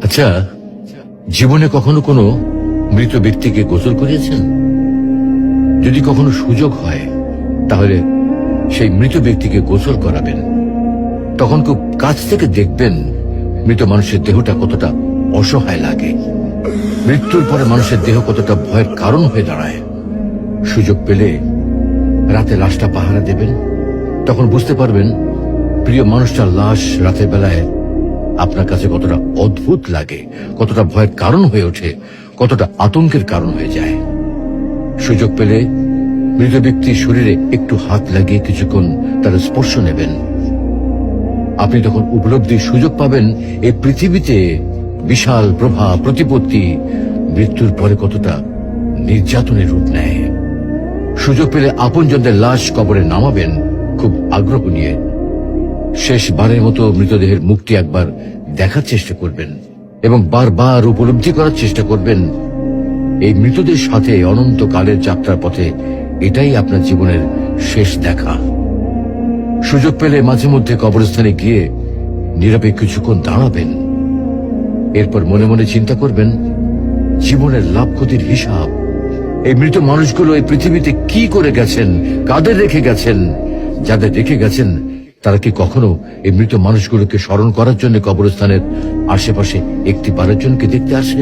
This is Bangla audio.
আচ্ছা, জীবনে কখনো কোনো মৃত ব্যক্তিকে গোসল করিয়েছেন? যদি কখনো সুযোগ হয় তাহলে সেই মৃত ব্যক্তিকে গোসল করাবেন। তখন খুব কাছ থেকে দেখবেন মৃত মানুষের দেহটা কতটা অসহায় লাগে, মৃত্যুর পরে মানুষের দেহ কতটা ভয়ের কারণ হয়ে দাঁড়ায়। সুযোগ পেলে রাতে লাশটা পাহারা দেবেন, তখন বুঝতে পারবেন প্রিয় মানুষটার লাশ রাতের বেলায় আপনার কাছে কতটা অদ্ভুত লাগে, কতটা ভয়ের কারণ হয়ে ওঠে, কতটা আতঙ্কের কারণ হয়ে যায়। সুযোগ পেলে মৃত ব্যক্তির শরীরে একটু হাত লাগিয়ে কিছুক্ষণ তার স্পর্শ নেবেন। আপনি তখন উপলব্ধির সুযোগ পাবেন এই পৃথিবীতে বিশাল প্রভাব প্রতিপত্তি মৃত্যুর পরে কতটা নির্যাতনের রূপ নেয়। সুযোগ পেলে আপনজনদের লাশ কবরে নামাবেন খুব আগ্রহ নিয়ে। শেষবারের মতো মৃতদেহের মুখটি একবার দেখার চেষ্টা করবেন এবং বারবার উপলব্ধি করার চেষ্টা করবেন এই মৃতদের সাথে অনন্তকালের যাত্রার পথে এটাই আপনার জীবনের শেষ দেখা। সুযোগ পেলে মাঝে মধ্যে কবরস্থানে গিয়ে নীরবে কিছুক্ষণ দাঁড়াবেন। এরপর মনে মনে চিন্তা করবেন জীবনের লাভ ক্ষতির হিসাব। এই মৃত মানুষগুলো এই পৃথিবীতে কি করে গেছেন, কাদের রেখে গেছেন। যাদের রেখে গেছেন তারা কি কখনো এই মৃত মানুষগুলোকে স্মরণ করার জন্য কবরস্থানের আশেপাশে একটি বারের জনকে দেখতে আসে?